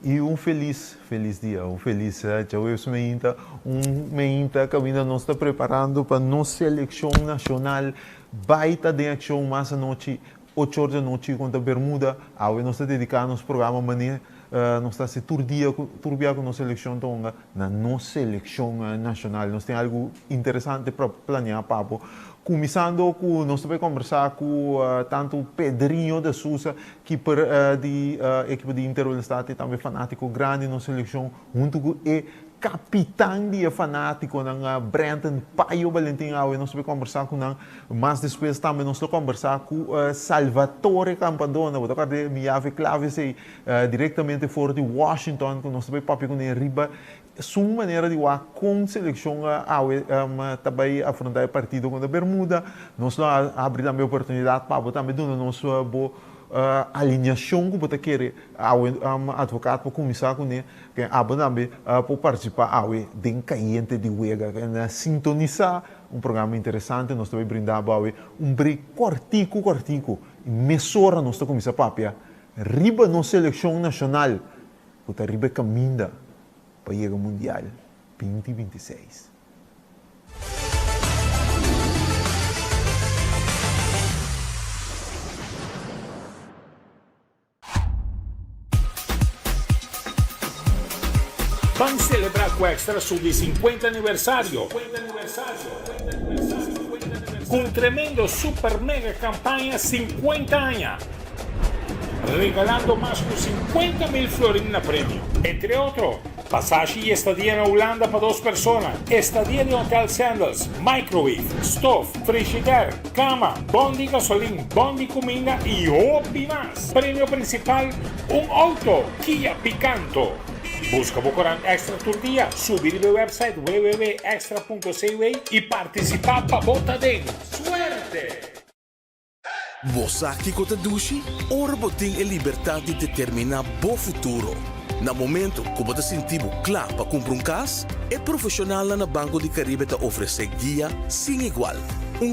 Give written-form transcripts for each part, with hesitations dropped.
E feliz dia, eu meinta que ainda nós está preparando para nossa seleção nacional, baita de ação, mas a noite, 8 horas da noite contra Bermuda, nós está dedicando nosso programa, nós está se turbia com nossa seleção tonga, na nossa seleção nacional, nós tem algo interessante para planear, papo. Começando com, nós vamos conversar com tanto Pedrinho de Sousa, que de equipe de Interuniversidade, também fanático grande na seleção, junto com o capitão de fanático, Brenton Paio Valentim Aue. Nós vamos conversar com ele, mas depois também nós vamos conversar com Salvatore Campadona, vou tocar de Miave Claves, diretamente fora de Washington, que nós vamos papo com ele riba. Sua maneira de jogar com a seleção também afrontar o partido contra a Bermuda. Nós abrimos também a oportunidade para também dar nossa boa alinhação que você quer ao advogado para começar com ele, que também para participar de caliente de Uega, sintonizar programa interessante. Nós também brindar break cortico, mesora nós começar papia, riba na seleção nacional, porque riba caminha para chegar ao Mundial 2026. Vamos celebrar com o Extra Sub 50 aniversário. Com um tremendo super mega campanha 50 anos. Regalando mais de 50.000 florins na prêmio. Entre outros, passagem e estadia na Holanda para 2 pessoas, estadia de Hotel Sandals, microwave, stove, frigidaire, cama, bom de gasolina, bom de comida e hobby mais. Prêmio principal, auto Kia Picanto. Busca o Corante Extra todo dia, subir no website www.extra.cw e participar para botar dentro. Suerte! Você que kota dushi, ora botem a liberdade de determinar o futuro. No momento que você sentir claro para comprar casa, é profissional na Banco de Caribe te oferece guia sem igual.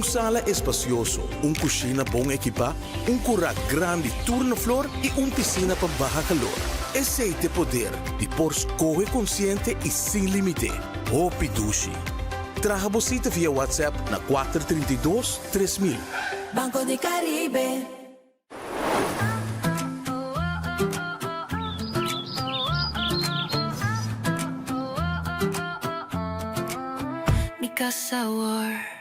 Sala espacioso, cozinha bom equipa, curral grande turno flor e piscina para baixo calor. Esse é o poder de por escolha consciente e sem limite. Hopi Dushi. Traga você via WhatsApp na 432-3000. Banco de Caribe. Mi casa war.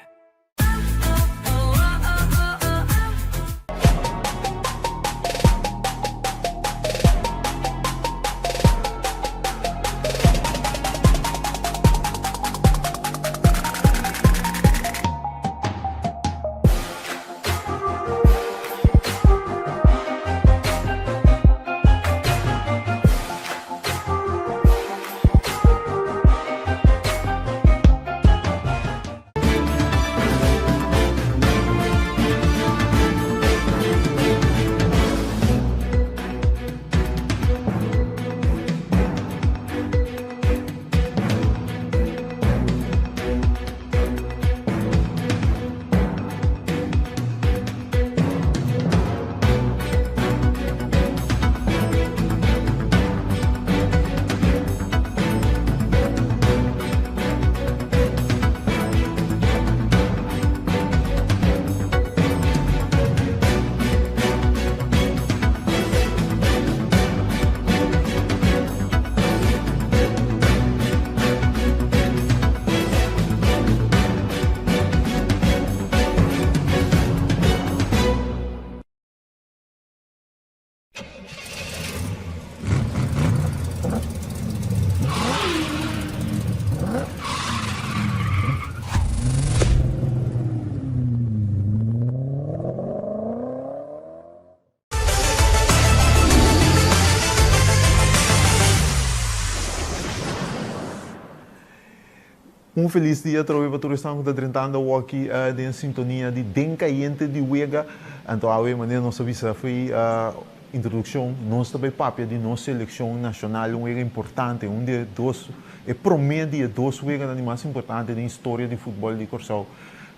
Feliz dia para todos que estão tentando aqui em sintonia de Dencaiente de Uega. Então, a maneira nossa visa foi a introdução, nós também papel de nossa seleção nacional, Uega importante, de 2, é promédio de 2 Uega mais importante da história de futebol de Corsal.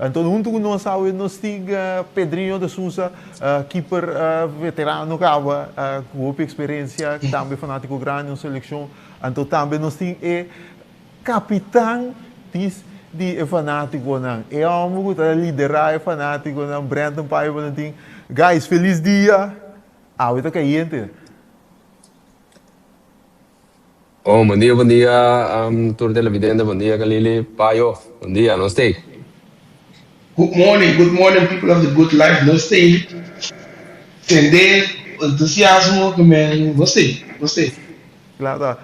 Então, junto com nós, nós temos Pedrinho de Sousa, keeper veterano, com experiência, que também é fanático grande na seleção. Então, também nós temos capitão de fanático, não. É homem que liderar é fanático, não. Brandon Pai, guys, feliz dia. Está caindo. Oh, bom dia, Tour Televidente, bom dia, Galili, Payo, bom dia, namaste. Good morning, people of the good life. Gostei. Entender entusiasmo que me gostei. Claro.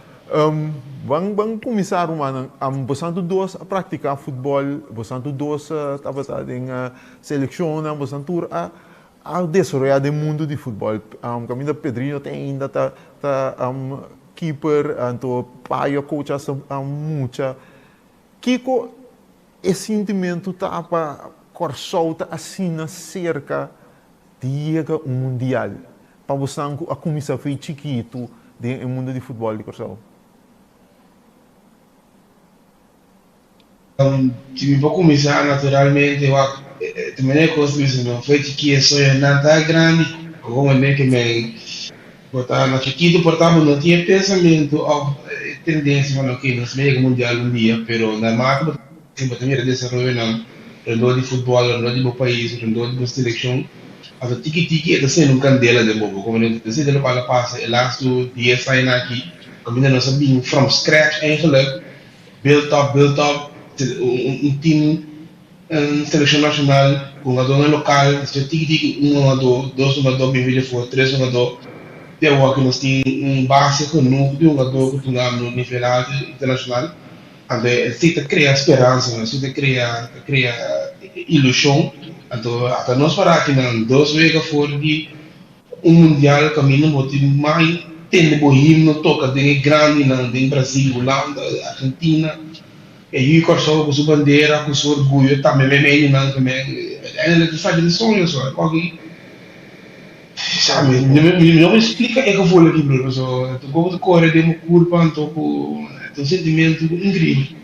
Vamos começar, mano. Bastante dois a praticar futebol, bastante dois a em seleção, bastante a desenvolver o mundo de futebol. Caminho Pedrinho tem ainda keeper, então pai coach muita. Kiko, esse sentimento tá para corsolta assim na cerca de mundial. Para você a começar foi chiquito do mundo de futebol de Corsol. Tive para começar naturalmente, eu também é coisa não foi que sonho não tá grande, como é que me botar na chiquito portava não tinha pensamento ou tendência para que nos mega mundial um dia, pero na máquina sempre também desenvolver não rendou de futebol, rendou de meu país, rendou de minha seleção. A tiki é sendo candela de bobo, como não sei de para passa, elasto 10 anos aqui, como não sabia from scratch eigenlijk, build up team seleção nacional, jogador local, tiki jogador, dois jogador bem vídeo for, três jogador, tem o que nós tem base com um jogador que está no nível internacional. Se cria esperança, se cria ilusão. Então, até nós para que não dois vezes fora de mundial caminho muito mais tem o himno toca de grande não de Brasil, Holanda, Argentina. E aí com sua bandeira, com seu orgulho, também meio não também. Ele está fazendo sonhos só, alguém sabe? Não me explica que eu vou aqui, Bruno. Então, como corre de uma curva, então um sentimento incrível.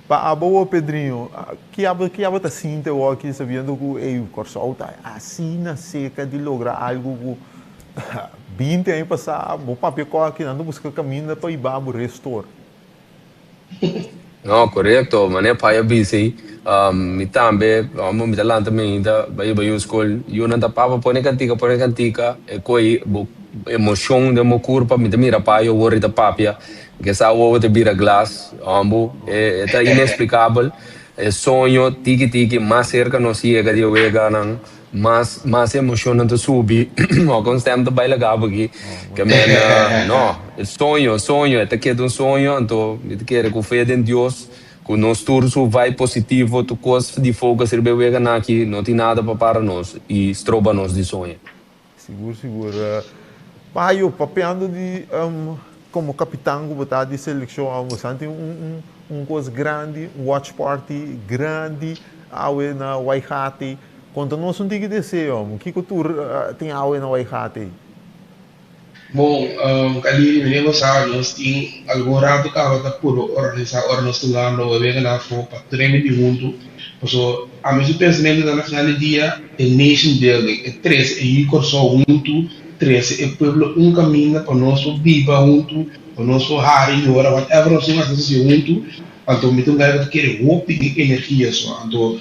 Para a boa Pedrinho, que está sinto aqui sabendo que o Corsol está assim na seca de lograr algo que 20 anos passado, o papel que não busca caminho para ir para o restor. Não, correto, mas é pai busy. Me também, me dá lá também ainda, vai escola, eu não dá para pôr cantica, é coi emoção de meu corpo, me dá mira pai, eu vou rita papia. Que essa uva de bira glass, é inexplicável. É sonho, tiki, mais cerca não se chega de vega, mais emocionante subir, o constante baila gabo aqui, que não, é sonho, é que é um sonho, então, é que com fé em Deus, com nós turso vai positivo, tu coisa de fogo se bebe vega aqui, não tem nada para nós e estroba nós de sonho. Seguro. Pai, eu papeando de como capitão de seleção, você tem coisa grande, watch party grande, na Waihati. Quando nós não temos que descer, que cultura tem na Waihati? Bom, ali me lembro nós temos algum rato que está por organizar nós estudando, eu venho na FO para treinar de junto. Então, a meu pensamento da nacional dia é nation building, é 13, é ir só junto. 13 é pueblo caminho para nós viva junto, para nós hari ora whatever nós temos junto, então me tenho que querer hope energia só, então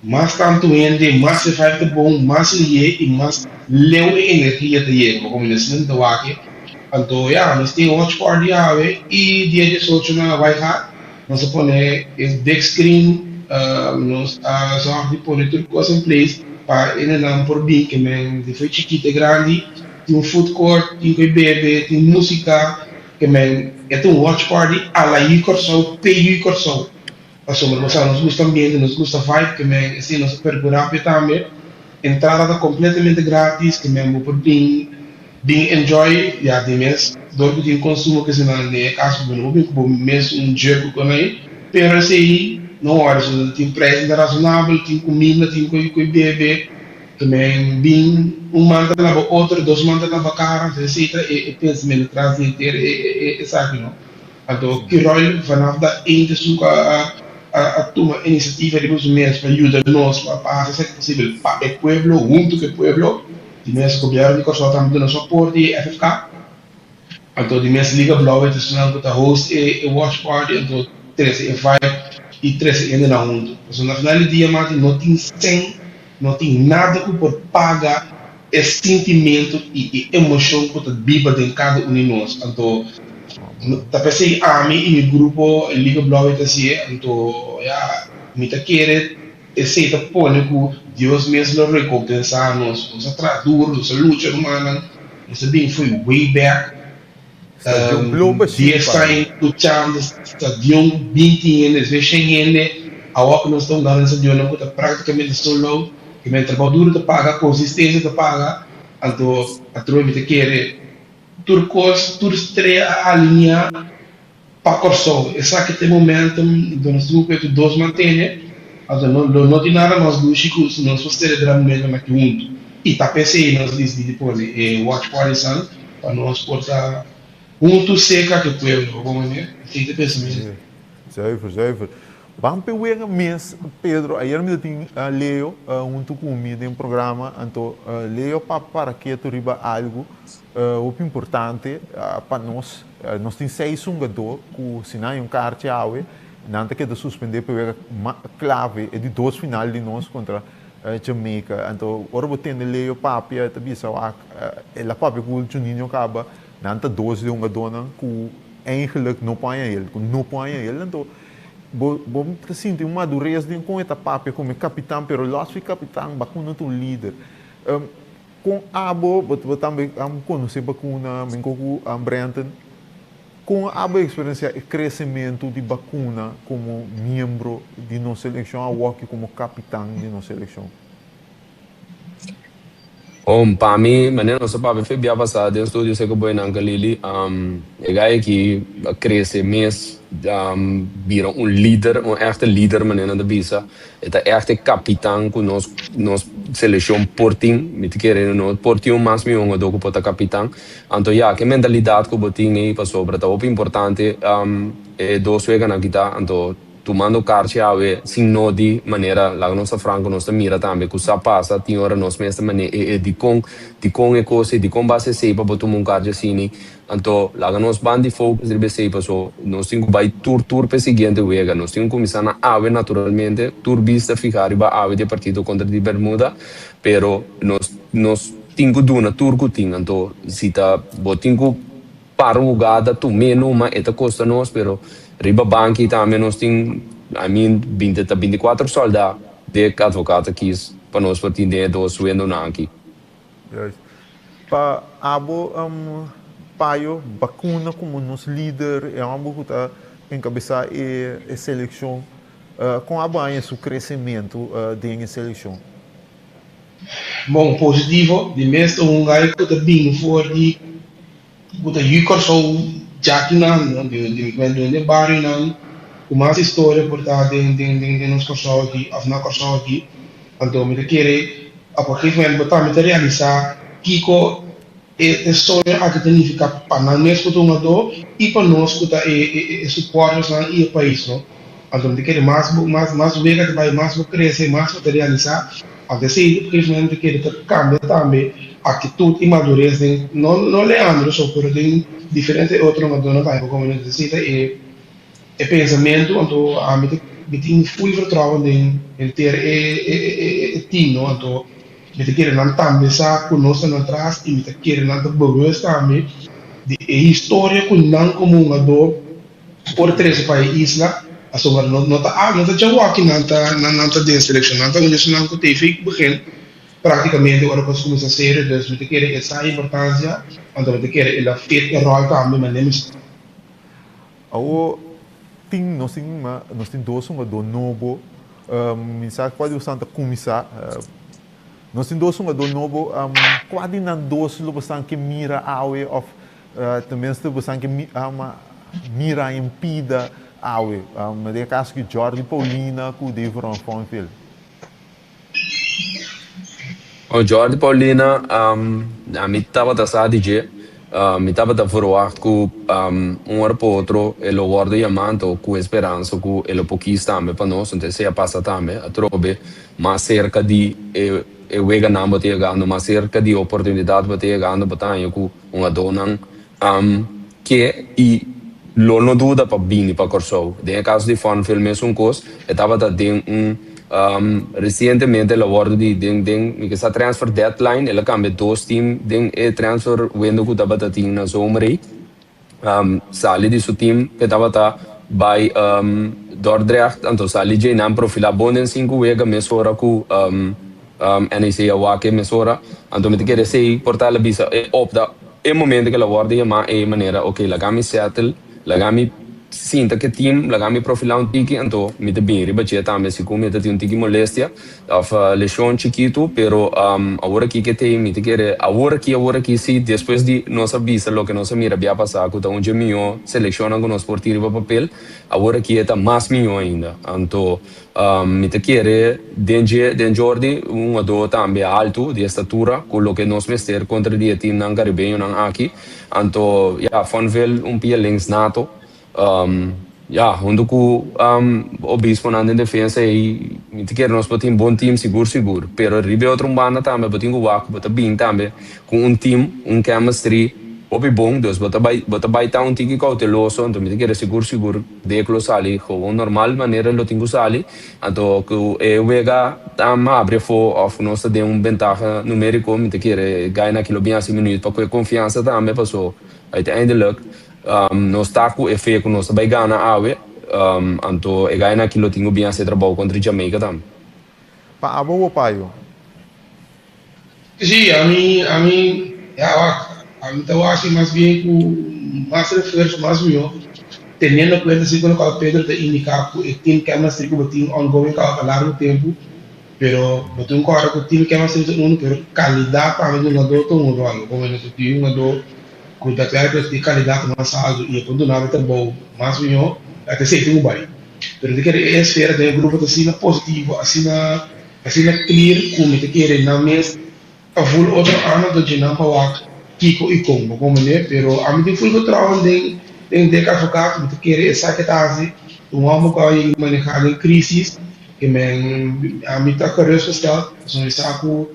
mais tanto ende, mais se faz de bom, mais lhe e mais leu energia de ele, como nós não do aqui, então nós temos watch party e dia de sorte na Waihati, nós põe big screen, nós só põe tudo coisa em place. Para ele não por bem que me foi chiquita grande, tem food court, tem bebê, tem música, que é watch party, a la Corsol, pay Corsol. Nós gusta ambiente, nos gusta vibe, que assim nós pergurar também, entrada completamente grátis, que por bem enjoy, de mês, do que consumo que se não é caso do novo, como mês dia com aí, pero assim não hora tem preço razoável, tem comida, tem bebê, também bem manda na outra, dois manda na cara, etc. E pensamento traz inteiro, sabe não? Então que rol vanaf da ainda suka a tomar iniciativa de los medios para ayudarnos a hacer posible para el pueblo, junto con el pueblo, de mes gobierno de Kosovo também dando suporte de FFK, então de mes Liga Blauwe te sonando com a host e watch party, então 13 e 5 e 13 ainda na junto. Então na final do dia, Martin, não tem nada que por pagar esse sentimento e emoção que viva em cada um de nós. Então tá pensei a mim e meu grupo Liga Blauwe tá assim, então me tá querendo esse tá pone que Deus mesmo recompensa nos traduz nossa luta humana, isso bem foi way back. Dia sai lutando, stadion 20 anos, vexem a hora nós estamos dando essa dia não está praticamente solo, que me trabalho duro te paga, consistência te paga, então a troca me te quer turcos, estreia a linha para corso, essa que tem momento, então nós temos que dois mantém, então não tem nada mais do que nós vamos celebrar momento aqui junto. E tá pensei nós depois watch party san para nós portar junto seca que pueblo, como é? Tem que pensar mesmo. Zuiver. Vamos pegar um mês, Pedro. Ayer me tinha Leo junto comigo em programa, então Leo para que tu riba algo o importante para nós. Nós temos 6 jogadores que se não carte awe, não tem que suspender para clave de 2 final de nós contra Jamaica. Então, agora vou ter Leo papia, também só ela papia que o Juninho acaba, não tem 2 de jogador que eigenlijk não põe ele, então bom sinto uma dureza de com esta papia como capitão, pero lá fui capitão, bacuna tu líder. Com abo, vou também conhecer bacuna, me com Brenton. Com a experiência e crescimento de bacuna como membro de nossa seleção, a walk como capitão de nossa seleção. Para mim, maneira nossa papai foi bem passada, eu estou dizendo que boi não galili, é que cresce mês, vira líder, echte líder maneira da bisa, é echte capitão com nós seleção porting, me te querendo não porting mais me um do que pota capitão, então que mentalidade que botinho aí passou para tá o importante é 2 vezes na guitarra, então tomando carte ave sin nodi maneira lá nossa franco nossa mira também que sa passa tinha hora nós mesmo maneira de com e coisa de com base sei para botar carte assim então lá nós bandi focus de sei passou nós temos vai tour para seguinte vega nós temos começar na ave naturalmente tour vista ficar riba ave de partido contra de Bermuda pero nós temos duna tour que tinha então se tá botinho para um lugar da tu menos mas eta custa nós pero riba banki também nós temos 24 soldados de advocados aqui para nós para ter 2 vendas aqui. Para abo paio bacuna como nosso líder é abo que está encabeçar a seleção com abo aí seu crescimento da seleção. Bom, positivo, de mesmo lugar que está bem fora de que está só Jackie não, de bairro não, com mais história por estar de nos Kosovo aqui, na Kosovo aqui, então me querer a partir do momento para realizar Kiko é sonho a que tem que ficar para nós que estamos e para nós que está suporte e o país, não? Então me querer mais vega vai mais crescer, mais para realizar, até se porque me querer cambiar também atitude e madureza, não Leandro só por diferente outro não vai como necessita e pensamento então a mim tem full vertrouwen em ter time não então me querer não também sa conosco não atrás e me querer não bewust também de história com não comum do por 13 países lá a sobre não tá já aqui não tá de seleção não tá não que teve begin praticamente agora posso começar a ser dus me querer essa importância então me querer ela fit e rol também mas nem nós temos 2 jogadores novos, sabe quase o Santa começar, nós temos 2 jogadores novos, quase não 2 lobos que mira awe of também lobos que mira impida awe, mas é caso que Jordi Paulina que deve Fonfield. O Jordi Paulina a mim estava traçado de mi estava a verwacht que hora para outro ele guarda diamante com esperança que ele pouquinho também para nós então se passa também a trobe mais cerca de wega não bater ganhando mais cerca de oportunidade bater ganhando batalha com uma dona que e lo não dúvida para bem para corso de caso de fan filme coisa estava a ter recentemente ela guarda de que essa transfer deadline ela cambia dois team transfer window que estava a ter na zomer sali di su team que estava by Dordrecht então sali já não profila bom em 5 wega mesora com NEC Awake mesora então me quer dizer portal bisa opta e momento que ela guarda ma e maneira ok la gami settle la gami sinta que team la gami profila un tiki então me te bem riba che também se come te un tiki molestia of lesson chiquito pero agora que tem me te quer agora que sim depois de nossa vista lo que nossa mira via passar com um gemio seleciona com nos portiri para papel agora que está mais mio ainda então me te quer Jordi um do também alto de estatura com lo que nos mester contra dia team nan caribenho nan aqui então ja fanvel pia links nato onde o Obispo na defesa e me te quer nós botar bom time seguro pero ribe outro banda também botar o waco botar bem também com time chemistry obi bom dos botar vai tá tiki cauteloso então me te quer seguro de que lo sali com normal maneira lo tingo sali então que wega abre of nós de ventaja numérico me te quer ganhar aquilo bem assim minuto para confiança também passou uiteindelijk nós está com efeito nós vai ganhar awe então é ganhar aquilo tinha bem esse trabalho contra Jamaica também pa abo o paio Sí, a mí, te voy a decir más bien con más refuerzo, más mío, teniendo en cuenta, así como el Pedro te indica, que tiene que más rico, que tiene ongoing a largo tiempo, pero no tengo que tiene que más rico, pero calidad para mí no es todo algo, como en este tiene un com daquela de qualidade mais alta e quando não é bom mais melhor até sei que vai pero de que é esfera de grupo assim na positivo assim na clear como te querer na mes a full outro ano do de para Kiko e como né pero a mim full do trabalho de café me te querer essa que tá assim homem que vai manejar em crise que a mim tá curioso está só está com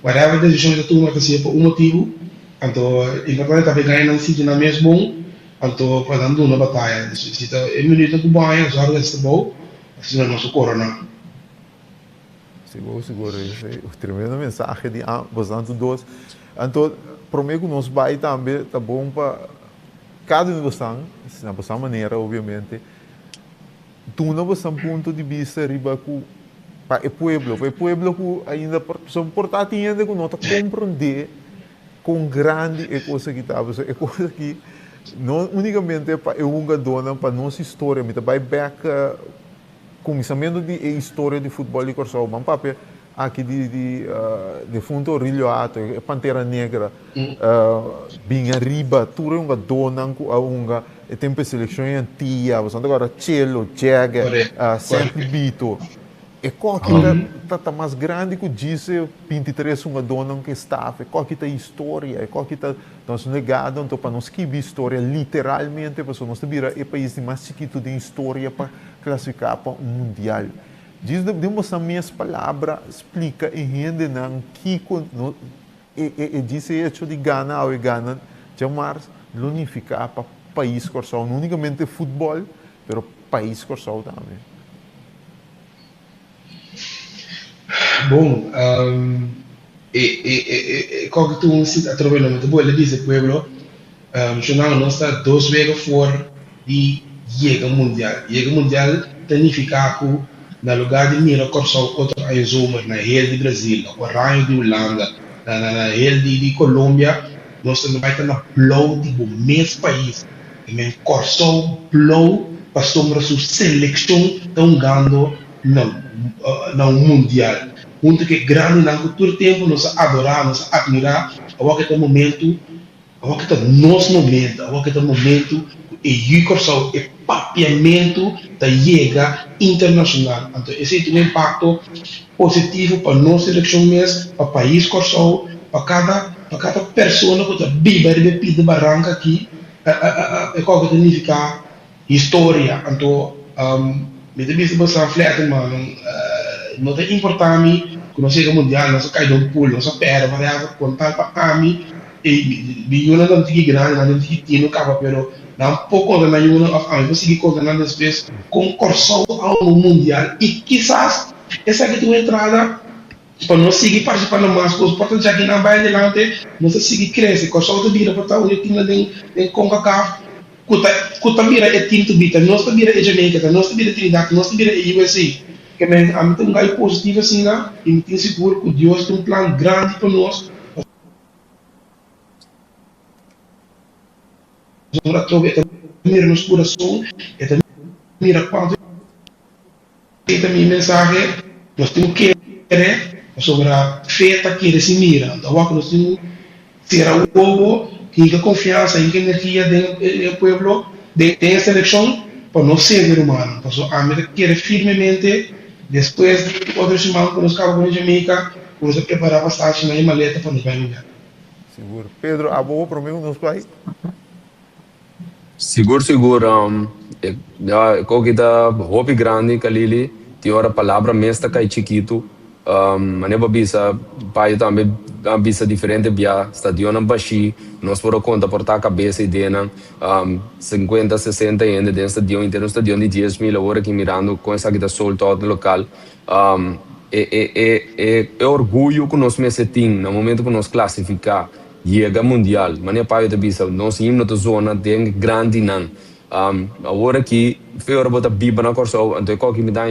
whatever decisão que tu tomar assim por motivo então importante também ganhar não se na mesmo então fazendo uma batalha se está minuto que banha já está bom assim não nosso corona seguro isso é o tremendo mensagem de bastante dois então prometo nós vai também tá bom para cada negociação na nossa maneira obviamente tu não você ponto de vista riba com para o pueblo que ainda são portátil ainda que não está compreender com grande coisa que estava é coisa que não unicamente para uma dona para nossa história mas também back começamento de história de futebol de Corsão mas papel aqui de fundo Rilhoato Pantera Negra bem arriba tudo uma dona uma tem seleção antiga você agora Chelo Jagger sempre Bito e qual que tá mais grande que disse 23 uma dona que está qual que tá história qual que tá nosso legado então para nós escrever história literalmente para nós vira o país mais chiquito de história para classificar para um mundial diz de uma minhas palavras explica e rende não que e disse hecho de Ghana ou Ghana chamar unificar para país Corsão não unicamente futebol pero país Corsão também. Bom, como tu se atravessa muito bom, ele diz o pueblo, jornal nós está 2 vezes fora de Liga Mundial. Liga Mundial significa que no lugar de Mira Corsão outro aí Zomer na Rede de Brasil, na Raio de Holanda, na Rede de Colômbia, nós também vai estar na blow de mesmo país, e mesmo Corsão blow para sombra sua seleção tão ganhando não mundial onde que grande na todo tempo nós adorar nós admirar agora que momento agora que nosso momento agora que momento e o Corsão é papiamento da liga internacional então esse tem um impacto positivo para nossa seleção mesmo para o país Corsão para cada para cada pessoa que está viva de bebida barranca aqui, é qual que significa história. Então, me tem visto bastante flete, mano. Não é importante que não seja mundial, não se cai do pulo, não se perde, variável, contar para mim, e eu não tenho grande, não tenho que no cabo, pero dá um pouco de ajuda a mim, conseguir coordenar depois com corso ao mundial, e quizás essa que tu entrada para não seguir participando mais coisas, portanto já que não vai adiante, não se seguir crescer, corso de vida para estar onde tinha em CONCACAF, kuta mira é time to beat, nós mira é Jamaica, nós mira Trinidad, nós mira é USA. Que a mim tem um ganho positivo assim, né? E me tem seguro que Deus tem um plano grande para nós. Nós trove mira nos coração, mira quando tem também mensagem, nós temos que querer sobre a feta que eles se mira. Então, nós temos que ser o povo que tem confiança, que energia do povo, tem essa eleição para não ser ser humano. Então, a mim quer firmemente depois de outra semana, quando nós acabamos de Jamaica, vamos preparar bastante na maleta para nos vai melhor. Seguro. Pedro, a boa para mim nos vai? Seguro. Qual que tá hobby grande, Kalili, tem hora palavra mestra cai chiquito, maneba bisa, pai também bisa diferente via stadion baixi, nós foram conta portar a cabeça e dena, 50, 60 ainda dentro do stadion inteiro, um stadion de 10 mil hora que mirando com essa que tá solto todo local, é orgulho que nós me setim no momento que nós classificar chega mundial, mas pai da bisa, nós íamos na zona tem grande não. Agora que foi hora botar biba na corso, então qualquer me dá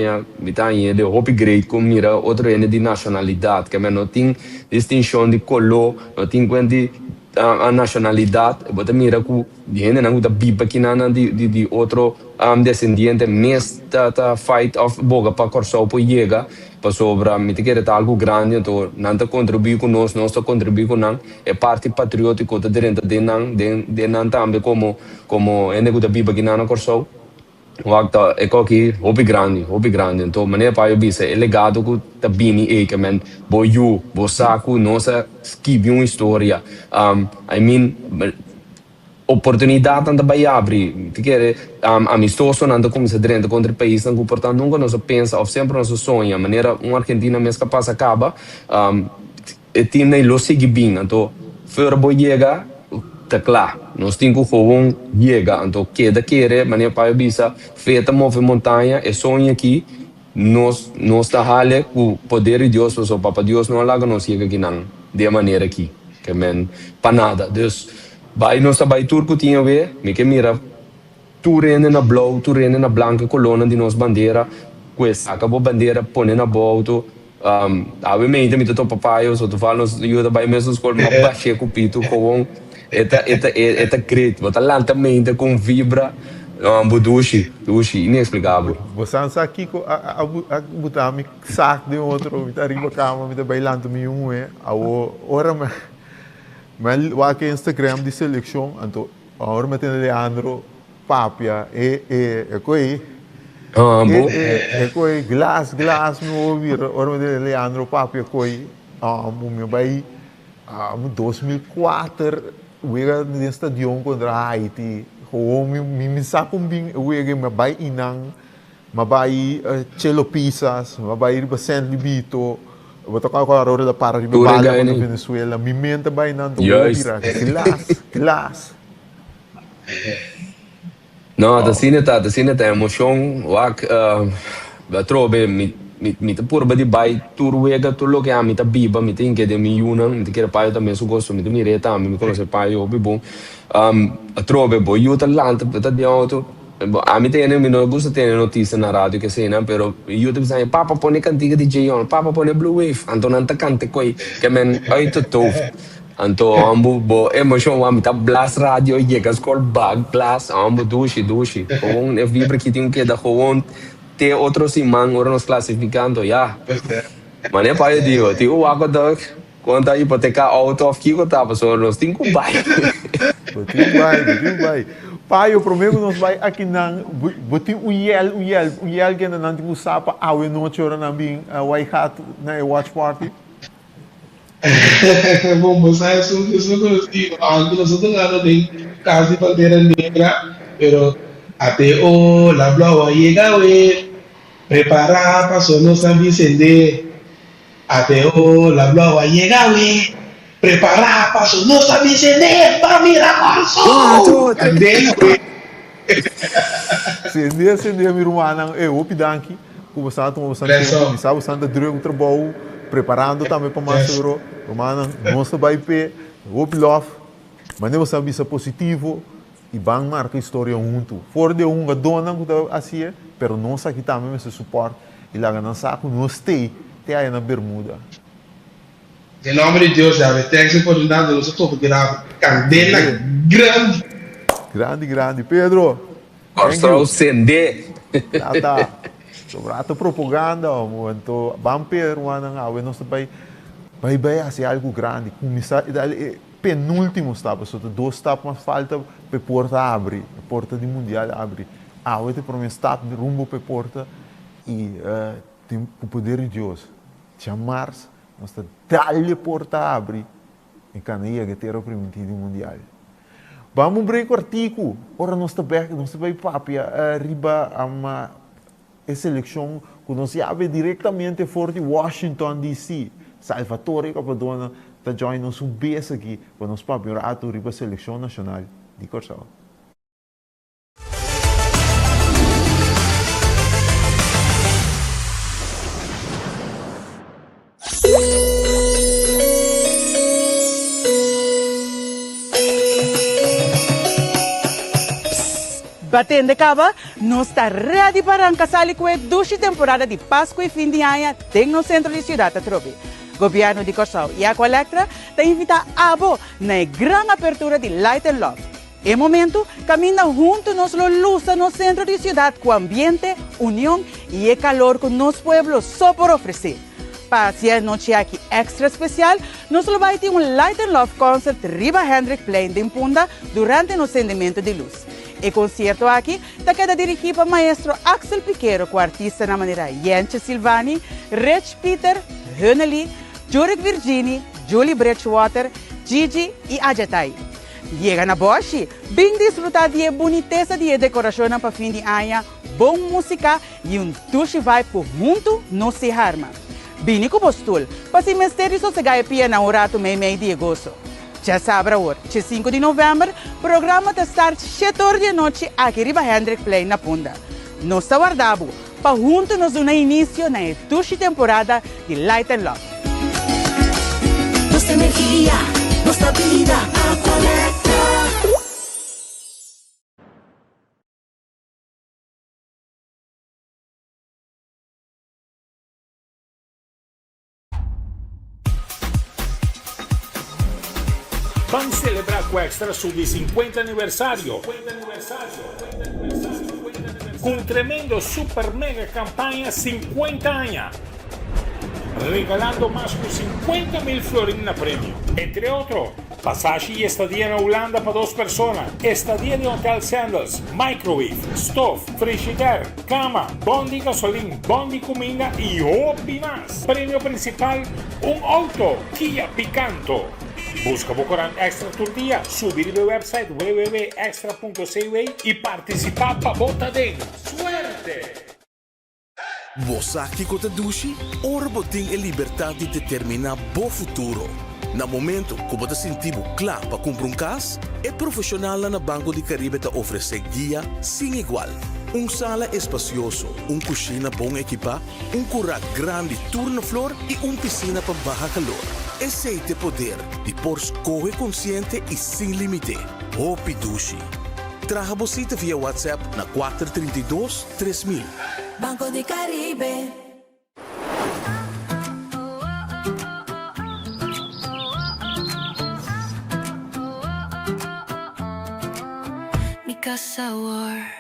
de hobby great como mira outro ene de nacionalidade, que não tem distinção de color, não tem quanti a nacionalidade, botar mira que de gente não da biba que não de outro descendente, mas tá fight of boga para corso por chega para sobra, me te quer algo grande, então não te contribui com nós contribui com não, é parte patriótico da dentro de não também como é nego da biba que não corso, wakta é que hobby grande, então maneira para eu dizer é legado que tá bini é que man boyu, bosaku, nossa escrever uma história, I mean oportunidade anda vai abrir, te quer amistoso anda como se dentro contra o país, então portanto nunca nós pensa ou sempre nós sonha, maneira Argentina mesmo capaz acaba, e time lo sigue bem, então fora boy chega, tá claro, nós temos que chega, então querer, maneira para bisa, feita move montanha, é sonho aqui, nós tá halha com o poder de Deus, o Papa Deus não larga nós chega aqui não, de maneira aqui, que men para nada, Deus vai nossa vai turco tinha ver, me que mira tu rende na blau, tu rende na branca coluna de nossa bandeira, questa acabou bandeira põe na volta, obviamente me tô papai, eu só tô falando eu da vai mesmo escola uma baixa com pito com eta great, botar lá também com vibra, dushi inexplicável. Você não aqui com a botar me saco de outro, me tá riba cama, me tá bailando me ora mas o aqui Instagram de seleção, então agora me tem Leandro Papia coi coi glass me ouvir, agora me tem Leandro Papia coi me vai 2004 wega no stadion contra Haiti, me saco bem wega me vai inang, me vai Chelo Pisas, me vai San Libito. Botar com a hora da para de bala na Venezuela, me mente vai não glass. Não, da cine tá emoção, trobe me tá por de bai turwega tulo que a me tá biba, me tem que de me una, me tem que pai também su gosto, me me reta, me conhece pai o bom. Trobe boy eu tá lá, tá de auto. A mim tem me não gosta ter notícia na rádio que sei não, pero eu te dizer papa põe cantiga de J-On, papa põe Blue Wave, então não tá cante coi, que men aí tu então ambo emoção a mim tá blast rádio e chega escola bag blast ambo dushi com é vibra que tem que da com ter outro simão ora nos classificando já mas é para eu digo o água da quando a hipoteca auto of que tava só nós tem que vai pai, o problema nós vai aqui não, botem o yel que não tem usar para a noite ora na bem white hat na watch party. Bom, mas eso no conocido, aunque nosotros no de casi pantera negra, pero ateo la blava llega, we, prepara para no San Vicente, ateo la blava llega, we, prepara para no San Vicente, para Miracorso! And then, we, Sende mi rumana e o pidanki, como santo, como santo, Leso. como sabe, santo drogo trabalho, preparando também para mais seguro, romana, não se vai pé, o pilof, mas não sabe se positivo e bang marca história junto. Fora de dona que tá assim, pero não sabe também esse suporte e lá não sabe não stay, te aí na bermuda. em nome de Deus, já, tem essa oportunidade, nós estamos grave, candela grande. Grande, Pedro. Orstrau sende. Tá. Sobrata propaganda, então, vamos ver, rumana, não se vai assim algo grande, começar, penúltimo etapa, só dois etapas mas falta para a porta abrir, a porta do mundial abrir. Eu te prometo etapa de rumo para a porta e tem o poder de Deus. Chamar-se, nós dar-lhe a porta abrir e caneia que ter o primeiro mundial. Vamos abrir o artigo, ora nós vai papia, arriba a uma seleção que nós já diretamente fora de Washington DC. Salvatore Capadona está join nos base aqui para nós papia a riba seleção nacional de Corsal. Batendo cava, nós está ready para arrancar com a ducha temporada de Páscoa e fim de ano tem no centro de cidade a Trobe. Governo de Corsal e Aqualectra te invita a abo na grande abertura de Light and Love. Em momento, caminha junto nos luz no centro de cidade com ambiente, união e calor que nos pueblos só por oferecer. Para a noite aqui extra especial, nós vamos ter Light and Love concert Riba Hendrik Plain de Impunda durante o acendimento de luz. E concerto aqui está queda dirigido para maestro Axel Piquero com artista na maneira Jentje Silvani, Rich Peter, Höneli, Jurek Virgini, Julie Bridgewater, Gigi e Ajatai. Chega na Bosch, bem desfrutar de boniteza de decoração para fim de ano, bom música e tuche vai por junto não se harma. Bini com postul, para se mistério sossegar pia na horário meio de agosto. Já sabe agora, dia 5 de novembro, o programa está start 7 horas da noite aqui Riba Hendrik Plain na Punda. Nós está guardado para juntos nos dar início na tuche temporada de Light and Love. Nuestra energía, nuestra vida, Aqualectra. Vamos celebrar com Extra su 50 aniversário. Com um tremendo super mega campanha 50 anos. Regalando más de 50.000 florins na premio. Entre otros, pasaje y estadía en Holanda para 2 personas, estadía de Hotel Sandals, microwave, stove, frigider, cama, bondi gasolina, bondi comida y hobby más. Premio principal, un auto Kia Picanto. Busca Bocorán Extra tu día, subir el website www.extra.cv y participar para Bota de ¡Suerte! Você que conta dushi, ora botem a liberdade de determinar o futuro. Na momento que você sentir claro para comprar casa, é profissional na Banco de Caribe te oferece guia sem igual. Sala espacioso, cozinha bom equipa, curral grande turno flor e piscina para baixo calor. Esse é o poder de por escolha consciente e sem limite. Hopi Dushi. Traga você via WhatsApp na 432-3000. Banco de Caribe. Mi casa war.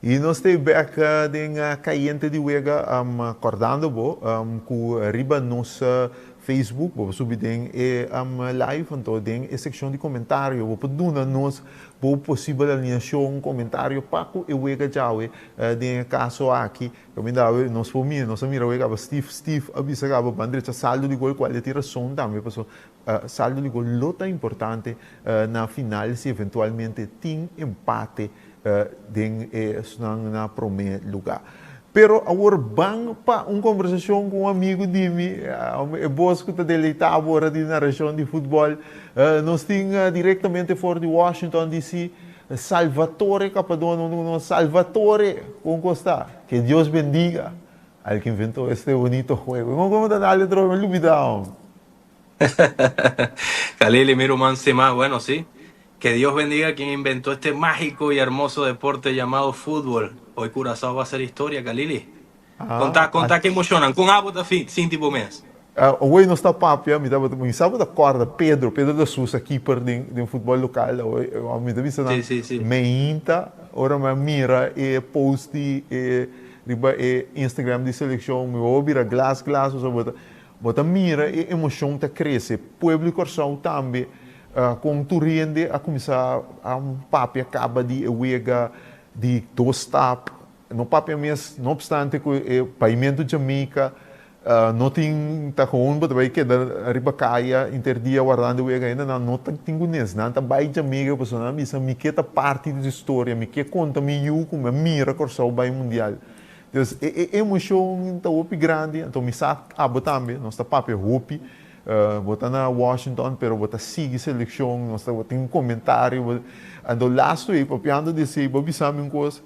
E nós temos back den caiente de wega acordando bo com riba nossa Facebook, bo subir den live então den seção de comentário, bo poduna nos bo possível alinhação comentário paco e wega jawe den caso aqui, como ainda nós fomos nós mira wega Steve avisa gaba bandre saldo de gol qual é tiração também passou saldo de gol lota importante na final se eventualmente tem empate na primeiro lugar. Pero agora bang pa conversação com amigo de mim, é bom escutar deleitar agora de narração de futebol. Nós temos diretamente fora de Washington DC, Salvatore Capadona, Salvatore com Costa. Que Deus bendiga al que inventou este bonito juego. Como está dale otro lumidão? Khalili, miro más, bueno, sí. Que Dios bendiga a quien inventó este mágico y hermoso deporte llamado fútbol. Hoy Curazao va a hacer historia, Khalili. Conta que emocionan. Com abo da fim tipo mês. Hoje nós está papia, me sabe da corda Pedro da Sousa, keeper de futebol local. Me dá vista na meinta, ora me mira e post e riba e Instagram de seleção, me ouvir a glass, ou bota mira e emoção tá cresce. Pueblo Corsão também. Com Turende a começar a papia acaba de wega de dois tap no papia mesmo não obstante que o pavimento de Jamaica não tem tá com um vai que da riba caia interdia guardando wega ainda não tem gunes não tá vai Jamaica pessoa missa me que tá parte da história me que conta me eu como mira Corsão vai mundial então emoção tá op grande então me sabe também nós tá papia hopi botar na Washington, pero botar sigue seleção, nós tem comentário, ando last week, papiando de sei, babi sabe uma coisa,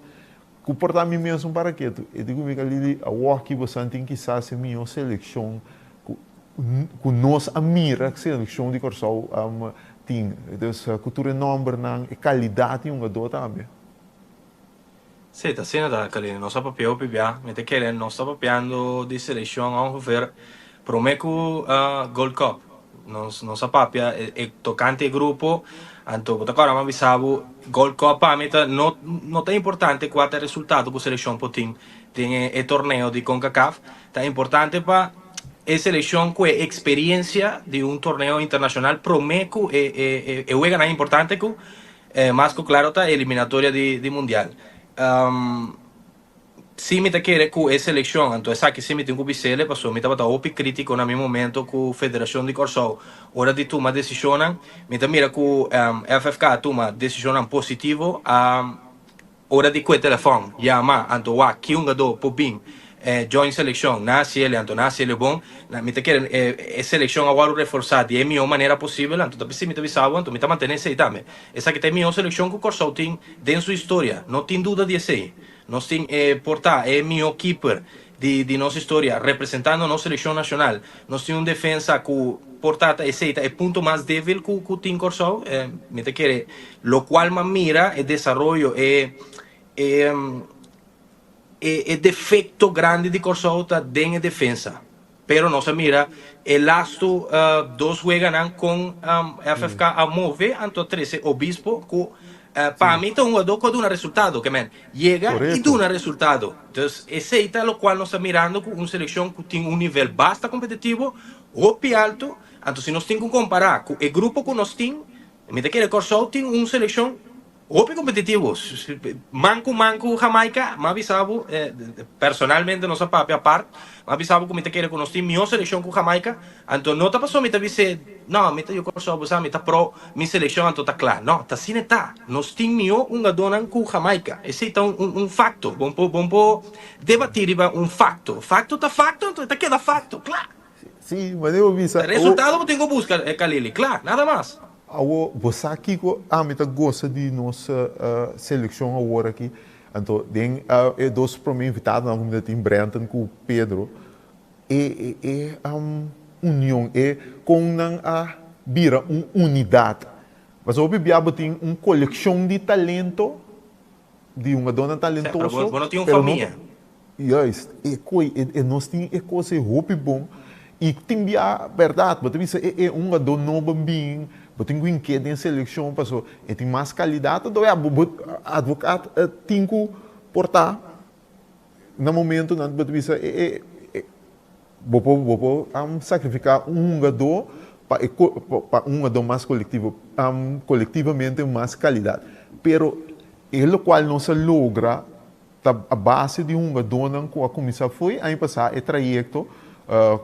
comportar mim mesmo para quê? Eu digo me ali a work você tem que saber minha seleção, com nós a mira que seleção de Corsão tem, então cultura number na qualidade um ador também. Sim, tá sendo da Khalili, nós papiamos pibia, me te querem, nós papiando de seleção, vamos ver. Promeco Gold Cup, non sapapia, e toccante gruppo, anto agora ma bisabo Gold Cup a meta non è importante quale risultato con selezione potin e torneo di CONCACAF, è importante pa e selezione que experiencia di un torneo internazionale promeco e juega importante cu más claro ta eliminatoria di mundial. Se me quer com essa seleção, então essa que se me tem que observar, passou me estava opi crítico no meu momento com a Federação de Corsão. Hora de tomar decisão, me mira com FFK toma decisão positivo, hora de que telefone, chama, então que jogador por bem join seleção, nasce ele bom, me quer seleção agora reforçada e é a melhor maneira possível, então se me avisava, então me está mantendo esse também. Essa que tem a melhor seleção que o Corsão tem dentro da sua história, não tem dúvida de ser. Nós temos portar é meu keeper de nossa história representando nossa seleção nacional. Nós temos defesa que portata é ponto mais débil que o Team Corsão. Me te quer, lo qual me mira é desenvolvimento é defeito grande de Corsão tá dentro da defesa. Pero nós mira é lasto dois juegan com FFK a mover anto 13 obispo que para mí es un jugador que da un resultado, que llega y da un resultado. Entonces, ese es lo cual nos está mirando con una selección que tiene un nivel bastante competitivo, o alto. Entonces, nos tenemos que comparar con el grupo que nos tiene, me que el Corsão tiene una selección competitivo. Manco, Jamaica, me avisaba, personalmente, no sé, aparte, me avisaba que me quiere que nos tiene mi selección con Jamaica, entonces no te pasó, me te dice, no, me te yo Corsão, me te pro mi selección, entonces está claro, no, está sin está, nos tiene un gadón con Jamaica, ese es un facto, vamos debatir un facto, entonces te queda facto, claro. Sí, mas eu vi el resultado que tengo que buscar, Khalili, claro, nada más. Você aqui me gosta de nossa seleção agora aqui, então tem dois para mim invitados na comunidade em Brenton com o Pedro união com a vira unidade. Mas o Bibiaba tem coleção de talento de uma dona talentosa. Não tem uma família. Yes, e nós temos coisa roupa bom e tem a verdade, mas é uma dona nova bem. Eu tenho um inquérito em seleção, passou, e tem mais qualidade, então advogado tem que portar no momento na batista bopo sacrificar um jogador para um jogador mais coletivo, coletivamente mais qualidade. Pero o qual não se logra a base de um jogador não com a comissão foi aí passar o trajeto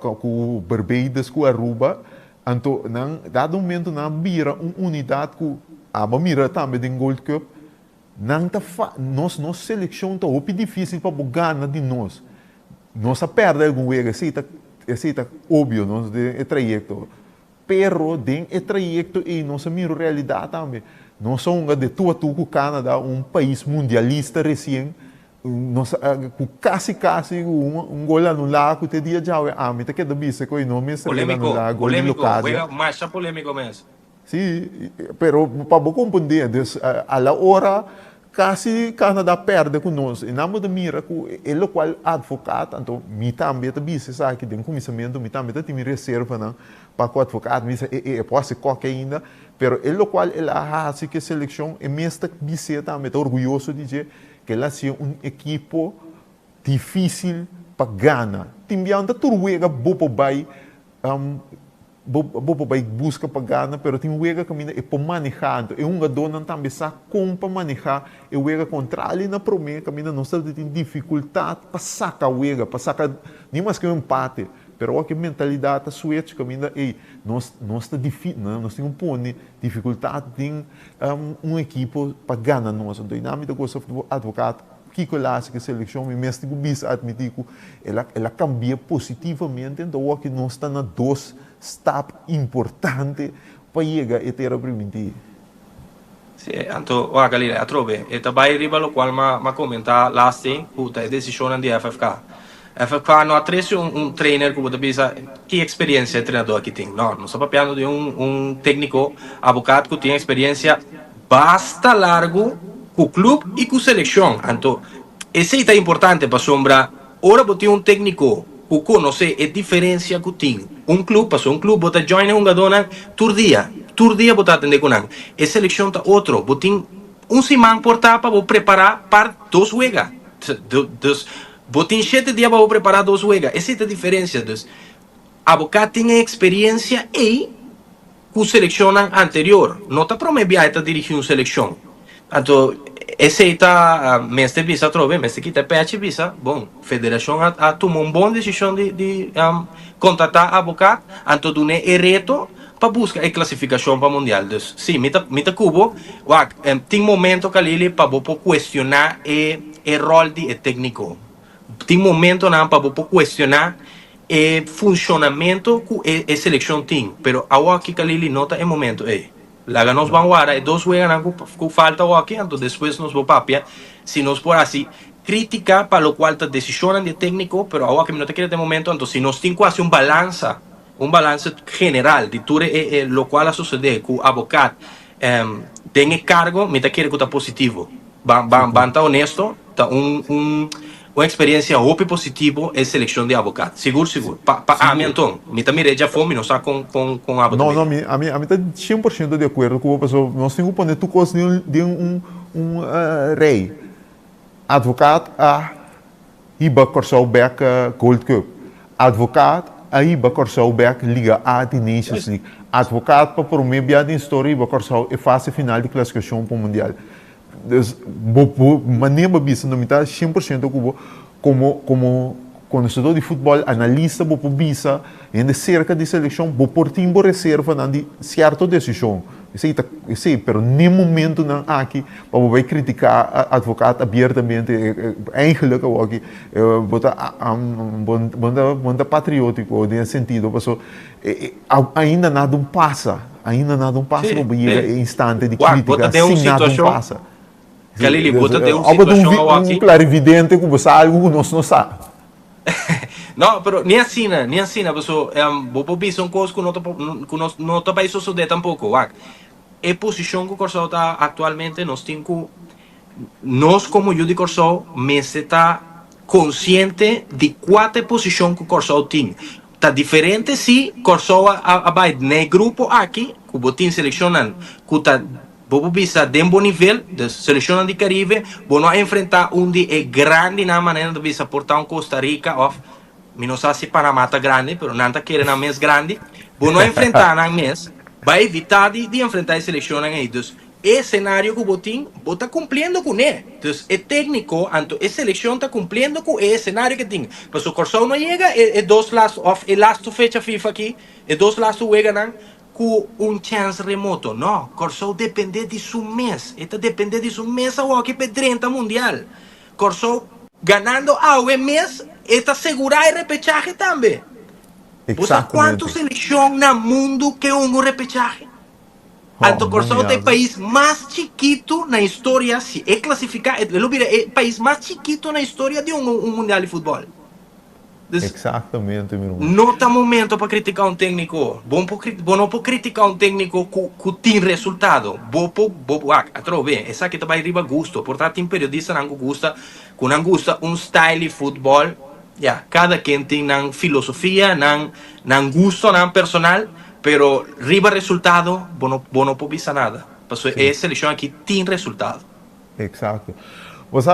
com Barbados, com Aruba, então dado momento na mira uma unidade com a mira também de Gold Cup, não tá nossa seleção tá muito difícil para ganhar de nós. Nossa perda algum erro, aceita óbvio nós de trajeto. Pero den o trajeto e nossa mira realidade também. Nós somos de tu com o Canadá, um país mundialista recém. Nós quase um gol no lago te dia já me te queda bisa coi não me se polêmico, juega mais polêmico mesmo. Sim, pero para você compreender, a la hora quase Canadá perde conosco. E não me mira que ele qual advogado, então me também te bisa sabe que tem comissamento, me também te me reserva não para o advogado me pode ser qualquer ainda, pero ele qual ele hace que seleção é mesmo bisa também orgulhoso de dizer que ela seja equipo difícil para ganhar. Timbião da turwega bobo vai busca para ganhar, pero tem wega que é para manejar. É um jogador não também sabe como para manejar. É wega contrário na promessa que não sabe tem dificuldade para sacar wega, para sacar nem mais que um empate. Pero a mentalidade sueca que nós temos dificuldade em equipo para ganhar nós. Então, na medida que o advogado que colasse que a seleção me mesmo bisa admitir que ela cambia positivamente, então aqui nós estamos na dois steps importantes para chegar a ter a primeira. Sì, anto, guarda Galilea, trovi, e tabai riba lo qual ma commenta lasti, puta, e decisione di FFK. FFK não atrece trainer que você pensa que experiência treinador aqui tem. Não estamos falando de técnico, advogado que tem experiência basta largo com o clube e com a seleção. Então, isso é importante para sombra. Ora você tem técnico que conhece a diferença que tem. Clube, passou clube, você joina jogador todo dia você atende com ele. A seleção está outro. Você tem semana por para preparar para 2 jogas. Você tem 7 dias para preparar 2 jogas. Essa é a diferença. Então, advogado tem experiência e com a seleção anterior. Não está prometendo dirigir uma seleção. Então, essa é a mestre visa trove, mestre que te pede visa. Bom, a federação tomou uma boa decisão de contratar advogado. Então, do reto para buscar a classificação para o mundial. Então, sim, mita cubo, tem momento que ali para questionar o rol de técnico. Tem momento para questionar o funcionamento que a seleção tem. Mas agora que ali nota é momento. Laga nos vamos agora, 2 jogas com falta aqui, então depois nos vamos papia. Se nos por assim, crítica para o qual está decisão de técnico, mas agora que não te quer de momento, então se nós temos quase balance general de tudo o qual sucede com o advogado tem cargo, me te quer que está positivo. Banta honesto, tá uma experiência muito positiva é seleção de advogado. Seguro. A mim, então, me também já fome, não está com advogado. Não, a mim está 100% de acordo com o pessoal. Nós temos que pôr tu coisa de rei. Advogado a Iba Corsolbeck Gold Cup. Advogado a Iba Corsolbeck Liga A de Nations League. Advogado para promover a história Iba Corsol é fase final de classificação para o Mundial. Maneira bisa não está 100% como conhecedor de futebol, analista, bisa em cerca de seleção, por tempo reserva de certa decisão. Isso pero nem momento não aqui para vai criticar advogado abertamente, eigenlijk aqui, bota patriótico nesse sentido, ainda nada passa para chegar instante de crítica, sem nada passa. Galilei, bota tem uma situação aqui. Clarividente que você algo que nós não sabe. Não, mas nem assim, pessoal. Vou pensar uma coisa que não está para suceder tampouco. A posição que o Corsol está atualmente, nós como Judy Corsol, está consciente de 4 posições que o Corsol tem. Está diferente se Corsol vai no grupo aqui, que o botim selecionando, que está Bobo bisa de bom nível, da seleção do Caribe, vou não enfrentar de é grande na maneira de bisa portar Costa Rica, não sei se Panamá tá grande, mas não tá querendo mais grande, vou não enfrentar na mês, vai evitar de enfrentar a seleção aí, então, é cenário que o Botim está cumprindo com ele, então, é técnico, então, a seleção está cumprindo com o cenário que tem, mas o Corsão não chega, é dois lados, é last fecha FIFA aqui, é dois lados chega não, com chance remoto. Não, Corsou depende de seu mês. Está depende de seu mês ao que para 30 mundial. Corsou ganhando ao mês, está segurar o repechaje também. Exatamente. Quantas seleções no mundo que repechaje? Então, Corsou é o país mais chiquito na história, se é classificado, é o país mais chiquito na história de mundial de futebol. Exatamente, meu irmão. Não está momento para criticar um técnico. Bom não pode criticar um técnico que tem resultado. Bem, essa aqui também riba gosto. Portanto, tem periodista que não gosta um style de futebol. Cada quem tem uma filosofia, não gosto, não personal, pero riba resultado, bom não pode pensar nada. Porque essa seleção aqui tem resultado. Exato. Você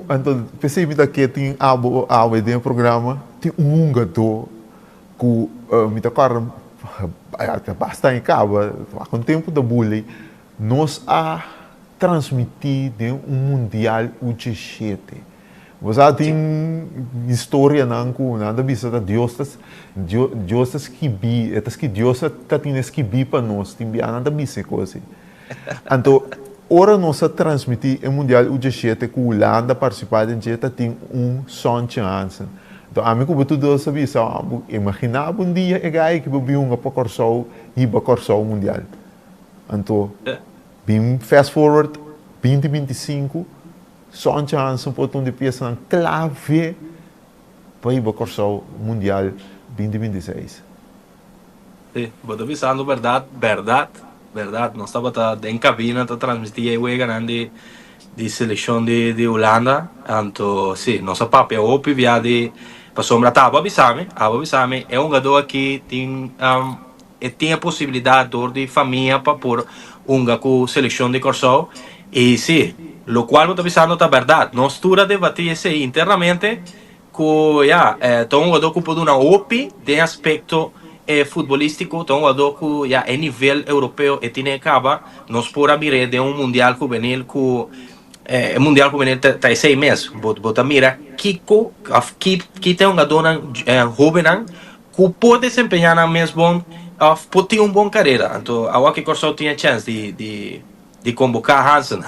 então, percebi que tem algo dentro do programa, tem jogador que me tocaram bastante cabo, com o tempo da bullying, nós a transmitir de mundial U17. Você tem história não nada bisa da Deus que bi, etas que Deus tá tendo que bi para nós, tem nada bisa coisa. Então ora nós transmitir o Mundial U17 que a Holanda participar em jeta tem son chance. Então a mim como tudo sabia, imaginava dia é gai que bebia para Corsou e para Corsou Mundial. Então, bem fast forward 2025, son chance para de peça clave para ir para Corsou Mundial 2026. Sim, vou avisando verdade, nós estávamos em cabina a transmitir o grande de seleção de Holanda, então, sim, nossa papel é óbvio de para sombra estava avisando, é jogador que tem a possibilidade de família para pôr com seleção de Corsou, e sim, o qual vou avisando está verdade, nós tura debater isso internamente, que um jogador que pode uma OP de aspecto futebolístico, então o jogador que já é nível europeu e tem acaba, nós podemos mirar de mundial juvenil que mundial juvenil está 6 meses, bota mira Kiko que tem jogador jovem que pode desempenhar na mesmo pode ter bom carreira, então a que Corsou tinha chance de convocar Hansen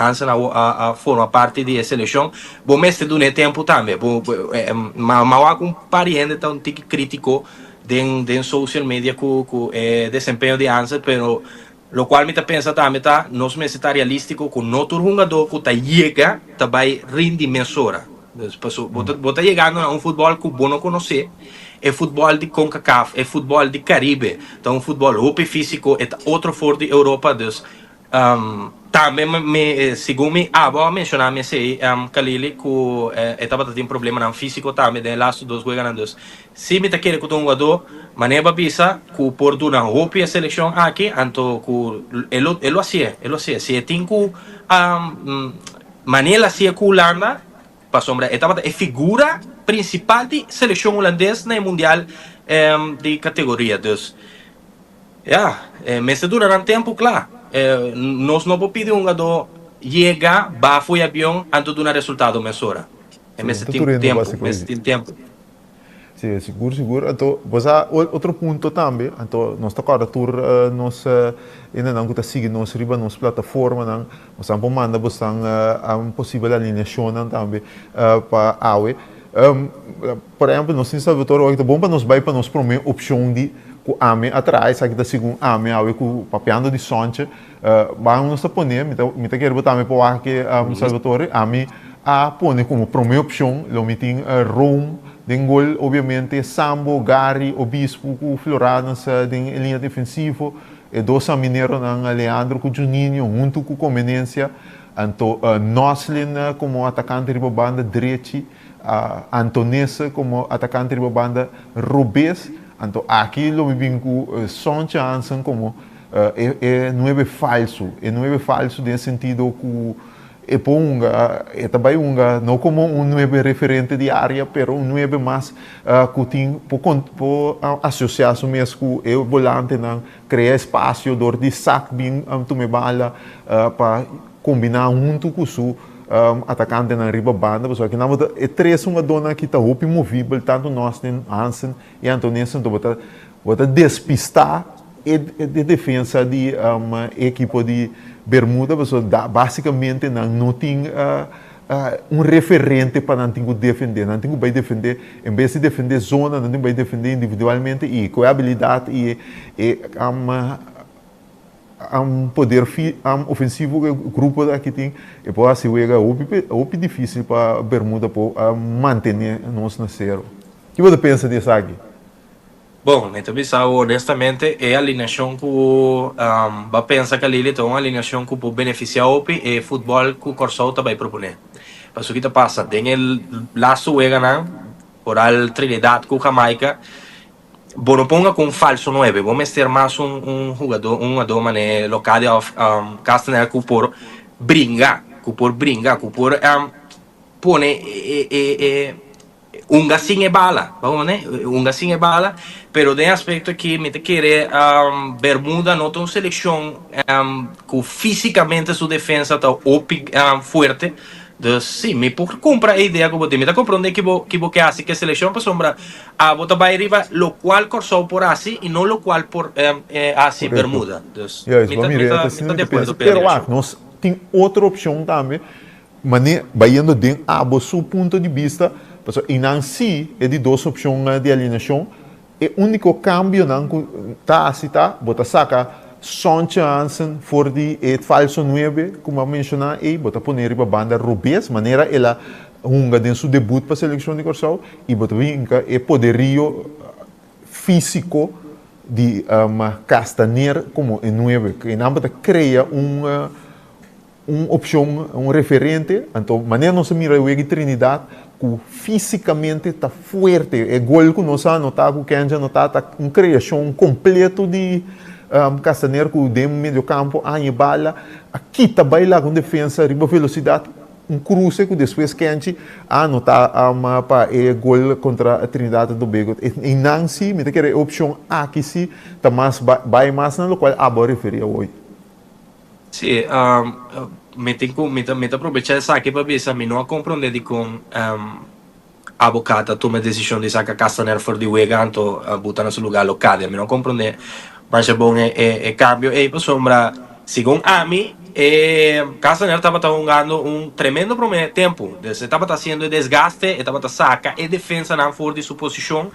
a formar parte da seleção, bom mestre do tempo também, mas um pariente tão crítico de social media com desempenho de Hansen, pero lo qual me pensa também nós necessitamos realístico com outro jogador que chega vai rendir mensura. Bota chegando a futebol que bom não conhecer, é futebol de CONCACAF, é futebol de Caribe, então futebol open físico é outro forte Europa, dus também segundo vou mencionar Khalili que estava tendo problema no físico também de las dos jogadores. Se me quer que um jogador maneira bisa que por uma roupa a seleção aqui, então que ele assim, se tem que maneira assim com Holanda, para sombra, estava a figura principal de seleção holandesa no mundial de categoria, dus mas durante tempo claro. Nós não podemos pedir jogador chegar, baixo o avião, antes de um resultado mensura. Mas tem tempo. Sim, seguro. Então, outro ponto também, então, nós estamos agora, nós ainda não estamos seguindo nossa plataforma, nós estamos mandando uma possível alinhação também para a AUE. Por exemplo, nós em Salvador, é bom para nós promover a opção de que ame atrás, aqui da segunda ame ao que papiando de sonche, vamos a poner, me quero botar me para que Salvatore ame a poner como primeira opção, lo meeting Rome, dengol obviamente Sambo, Gary, Obispo, com Floradas em linha defensiva, e dois mineiro na Leandro com Juninho, junto com Conveniência, então Noslin como atacante de banda direita, Antonessa como atacante de banda Rubens. Então, aqui eu me com Son Jansen como é 9 falso, é 9 falso no sentido que é também não como um 9 referente de área, mas um 9 mais que tem por associação mesmo com o volante, criar espaço, dor de saco bem, tomar bala, para combinar junto com o atacante na riba banda, pessoal que não é três uma dona que está muito movível, tanto nós, Hansen e Antonesen, bota despistar de defesa de equipe de Bermuda, pessoal, basicamente não tem um referente para não defender, não tem que defender, em vez de defender zona, não tem que defender individualmente e com a habilidade e poder ofensivo que o grupo daqui tem e pode assim é difícil para Bermuda para manter nós na zero. O que você pensa disso aqui? Bom, então honestamente é a alineação que vai pensar que ali é uma alineação que pode beneficiar o futebol que o Corsol vai proponer. Mas o que passa, tem o laço por a Trinidad com Jamaica. Bom, não ponga com falso 9, vamos ter mais jogador mané local de Castaner que por brincar, que por pone gasinho e bala, vamos né? Gasinho e bala, pero de aspecto que me te quer Bermuda não tem uma seleção que fisicamente sua defesa está forte. Dus sim, me por comprar a ideia que você me está comprando que você acha que a seleção para sombra a botar para arriba, lo cual Corsol por assim e não lo cual por assim Bermuda. Dus me está de acordo com isso. Nós tem outra opção também, mas vai indo dentro do seu ponto de vista, e não se é de duas opções de alineação, é o único câmbio que está bota saca Sonche Hansen voor die het falso 9, como eu mencionei, bota poner para banda Rubens, maneira ela hunga den seu debut para a seleção de Corsol e bota vinca é poderio físico de Castaner como em 9, que não bota cria uma opção, referente, então maneira não se mira o Trinidad que fisicamente está forte, é gol que nós anotamos, que a gente anotamos, uma criação completa de Castaner com o meio campo, a bala, aqui também lá com defesa, riba velocidade, cruze que depois que a gente anota para o gol contra a Trinidad do Tobago. E não se, me quer a opção aqui se, tá mais vai mais na qual a boa referia hoje. Sim, me aproveitar essa aqui para ver se me não compreender com a bocata toma a decisão de sacar Castaner fora de Wega, então botar no seu lugar local, me não compreender. Mas é bom cambio e por sombra segundo a mim Castaner estava jogando tremendo primeiro tempo, estava fazendo desgaste, estava saca e defesa não fora de sua posição,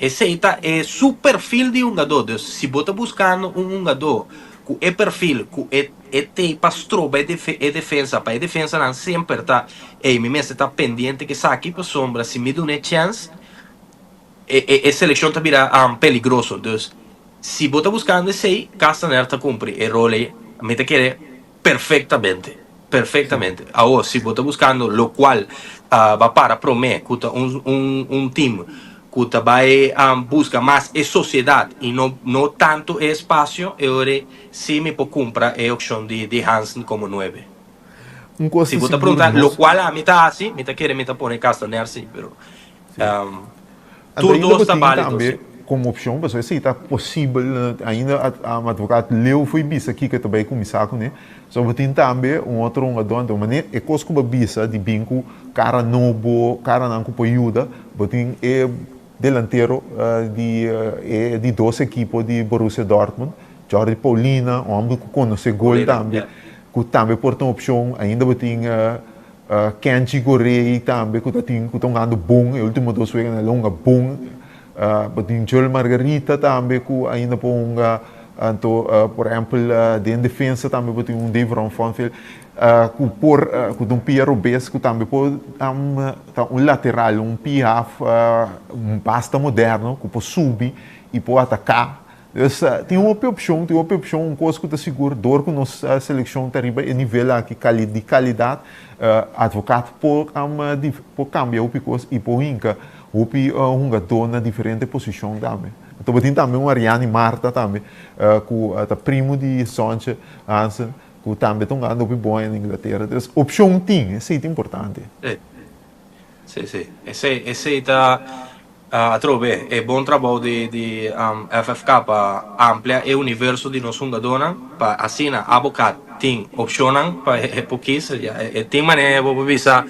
esse é o perfil de jogador. Se você está buscando jogador com o perfil, com o pastroba e defesa, para a defesa não sempre está me está pendente que saque por sombra, se me dá uma chance a seleção está virá peligroso. Se você está buscando esse, Castaner está cumpre o role, me te quer perfeitamente. Agora, se você está buscando o qual vai para prometer time que vai buscar mais a sociedade e não tanto espaço, eu sim me pode comprar a opção de Hansen como 9. Se você está perguntando o qual a mim está assim, me te quer me pôr Castaner sim, mas tudo está válido. Como opção, mas se está possível, ainda a advogado Leo foi visto aqui que também começar com né, só que tem também outro jogador, mas é coisa que vista de binco, cara novo, cara não que ajuda, mas tem delantero de 12 equipos de Borussia Dortmund, Jordi Paulina, homem que conhece gol também, que também porta uma opção, ainda tem Kenji Gorei também, que está jogando bom, o último 2 vezes na longa bom. Tem Joel Margarita também, que ainda por exemplo, de defesa também tem Dave Ronfonfield, que tem Pierre Robes, que também pode lateral, half, basta moderno, que pode subir e pode atacar. Tem uma opção, uma coisa que está seguro, dor que nossa seleção está arriba a nível de qualidade, advogado por cambiar o coisa e por inca. Hopi jogador na diferente posição também. Então, tem também o Ariane Marta também, com o primo de Sonche Hansen, que também estão andando bom na Inglaterra. Então, opção tem, isso é importante. Sim. Esse está a trove é bom trabalho de FFK para ampliar o universo de nós jogadores, para assim a boca tem opcionam para pouquis, tem maneira para visar,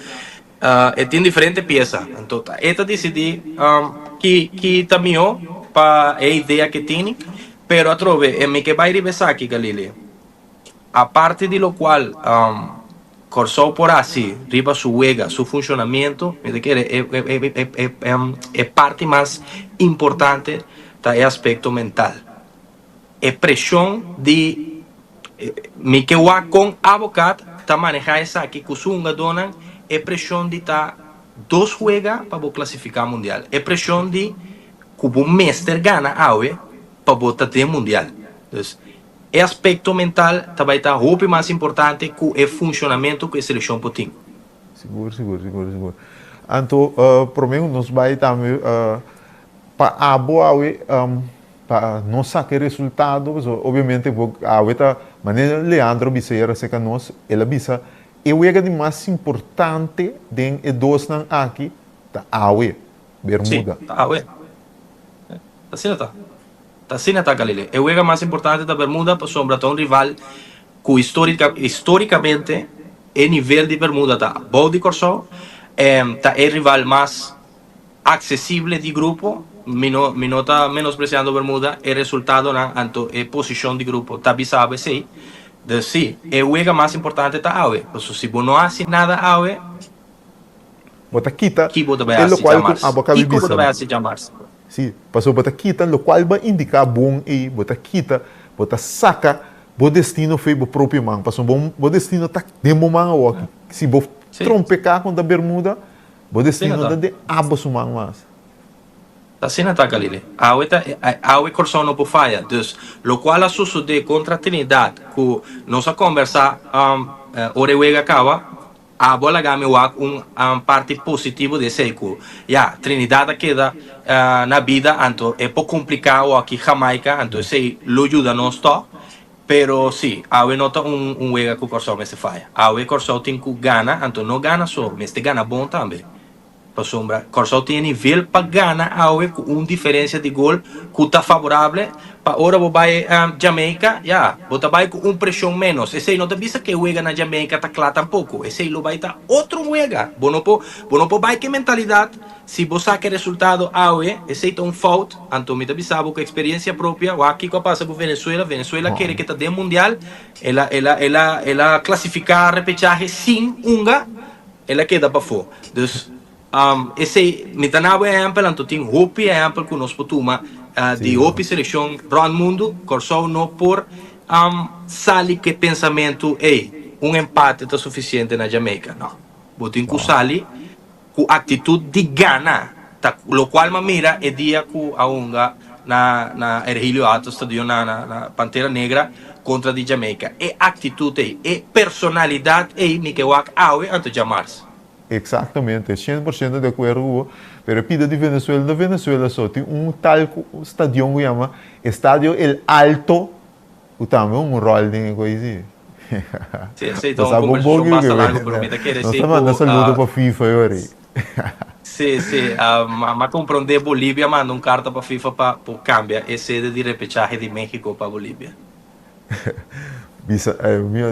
tem diferentes peças. Então, esta decidi que também para a ideia que tem, pero a trove é me que vai revisar aqui, Galilei. A parte de lo qual Corsou por assim, riba su huega, su funcionamiento, é parte mais importante do aspecto mental. É pressão de me que com abocado tá manejar essa aqui que os dona é pressão de tá dos huega para classificar mundial. É pressão de que o mestre gana aue para botar de mundial. Então, o aspecto mental também está muito mais importante que o funcionamento que a seleção pode ter. Seguro. Então, por mim, nós vamos também para a boa para não sacar resultados. Obviamente, a maneira Leandro Biceira se que nós, ela bisa, é o de mais importante de dois não aqui, da AUE, Bermuda. Sim, AUE. Assim está. Assim está, Galilei. É o jogo mais importante da Bermuda para sombra um rival que historicamente é nível de Bermuda tá bom de Corsou, tá é rival mais acessível de grupo, minota menospreciando Bermuda, é resultado na anto é posição de grupo, tá bisabe sim. De sim, é o jogo mais importante da AUE. Porque se você não faz nada AUE, bota quita, que você vai se chamar? Sim, passou bota quita, o qual vai indicar bom e bota quita, bota saca, o destino foi o próprio mão, passou o destino tá demo mão aqui. Se você trompecar com a Bermuda, o destino tá de abos mão mais. Assim está, Galilei. A Corsou não pode falhar. Então, o qual sucede contra a Trinidad, que nós a conversar, Orewega acaba, a bola game parte positiva de seco. Trinidad queda na vida, então é pouco complicado aqui Jamaica, então sei lo ajuda não está, pero sim, a nota juega que o Corsou me se falha. A Corsou tem que gana, então não gana só, mas te gana bom também. Para sombra, Corsou tem nível para ganhar com diferença de gol que está favorável. Para agora você vai Jamaica, você vai com pressão menos. Esse não te visa que o na Jamaica está claro tampouco. Esse não vai estar outro juega. Você não vai que mentalidade. Se você saca resultado esse é um fault. Então me te visa com experiência própria. O aqui que passa com Venezuela quer que está dentro mundial. Ela classificar repechaje sem unga, ela queda para fora. Esse mitanawe é amplo, então tem hopi é amplo que nós podemos de hopi seleção round mundo, Corsou não por sali que pensamento empate está suficiente na Jamaica, não. Botem que sali com atitude de gana, o qual me mira é dia que a unga na Ergilio Alto Estadio na Pantera Negra contra de Jamaica. É atitude, é personalidade, me que o aue antes de chamar-se. Exatamente, 100% de acordo. Pero pida de Venezuela, na Venezuela só tem tal estádio que chama Estádio El Alto, que também rol de coisa. Sim, então vamos conversar mais largo, prometa que nós estamos saludo para FIFA agora. Sim, mas compreender Bolívia manda carta para FIFA para cambiar esse de repechaje de México para Bolívia.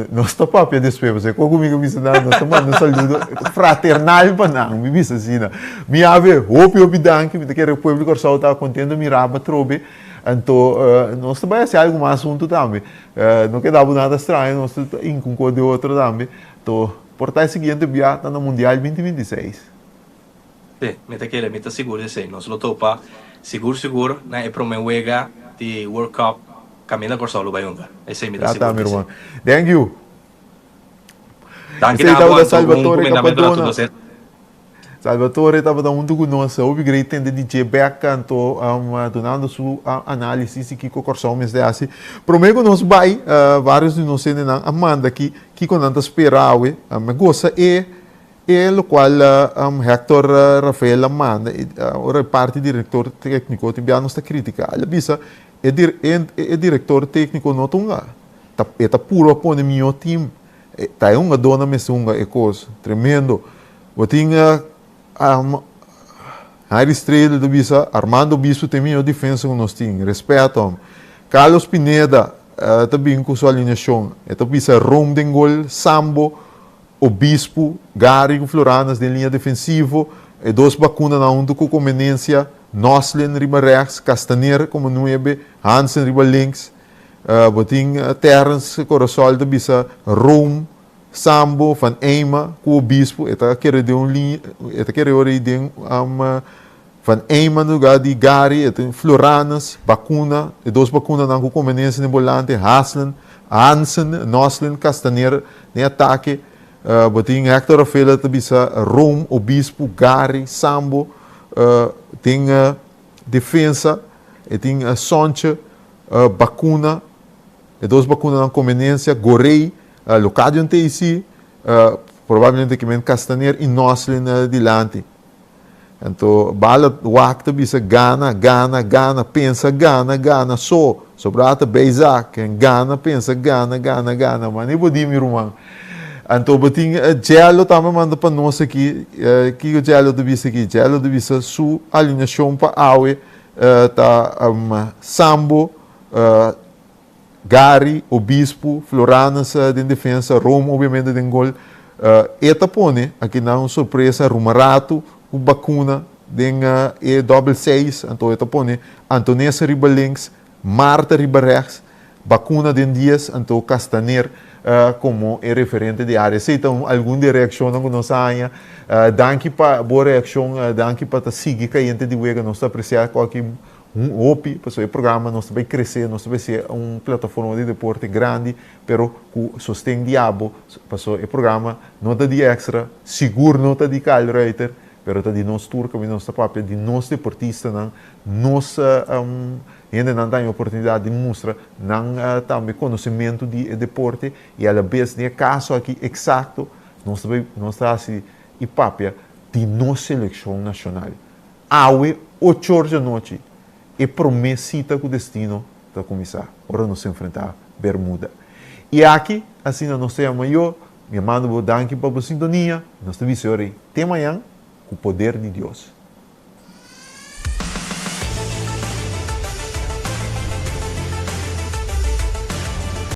Nós estamos papel desse você comigo bisa nós estamos saludo fraternal para não me bisa assim na me ave hope danke me quero o povo Corsou está contente mirava trobe então nós também se algo mais assunto também não quedava nada estranho nós em concordo de outro também então portar seguinte viagem no mundial 2026 sim me tá seguro de nós lo topa seguro na é para uma juega de World Cup Camila Corsou lo vai jogar. Esse me dá seguro. Meu irmão. Thank you. Danke na Salvatore Capadona. Salvatore estava dando conosco, o great tende DJ Beck canto donando sua análise que o Corsou me dá assim. Prometo nós vários de nós na Amanda que quando anda esperar, me gosta e lo qual Hector Rafael Amanda, ora parte diretor tecnico, ti abbiamo sta critica, alla bisa e diretor tecnico non tunga, ta puro pone mio team, ta unga dona mesunga e cos, tremendo, botinga Harry Estrela do bisa, Armando Bispo tem minha defesa com nós team, respeito, Carlos Pineda, também com sua alineação, eta bisa Rom Dengol, Sambo, Obispo, Gary com Floranas de linha defensiva, e dois bacunas na um com conveniência, Noslin riba rechts, Castaner como 9, Hansen riba links, boting Terrence Corosol de bisa Rome, Sambo, Van Eima, com Obispo, eta quer de linha, eta quer ore de Van Eima no lugar de Gary, eta Floranas, bacuna, e dois bacunas na com conveniência de volante, Haslen, Hansen, Noslin, Castaner, de ataque, boting Hector Rafael de bisa Rome, Obispo, Gary, Sambo, tem defesa, e tem Sonche, bacuna, e dois bacunas na conveniência, Gorei, Locadion Teisi, provavelmente que men Castaner e Noslin dilante. Então, bala wakta bisa Gana, pensa Gana, sobrata Beizak, Gana, pensa Gana, mani bodi mi rumang. Então, boting Gelo também manda para nós aqui, que o Gelo de bisa aqui, Gelo de bisa su alinhação para Aue, tá Sambo, Gary, Obispo, Floranas de defesa, Roma, obviamente, de gol. Eta pone, aqui na uma surpresa, Rumarato, o Bacuna, de E6, então eta pone, Antonessa riba links, Marta riba rechts, Bacuna de Dias, então Castaner, como é referente de área. Se então, alguma reação não nos há, danke para boa reação, danke para seguir que a gente de wega nós apreciar qualquer OPI, pessoal, o programa nós vai crescer, nós vai ser uma plataforma de deporte grande, pero com sustém diabo, pessoal, o programa não está de extra, seguro não está de Calreiter, pero está de nós turca, de nossa papel, de nós deportistas, nossa ainda não tem a oportunidade de mostrar também conhecimento de deporte e a vez de caso aqui exato, nós está assim e papel de nossa seleção nacional. Aue 8 horas da noite e promessita com o destino da começar. Agora nos enfrentar Bermuda. E aqui, assim nós temos eu, me mando danke para a sintonia, nós te visitamos até amanhã com o poder de Deus.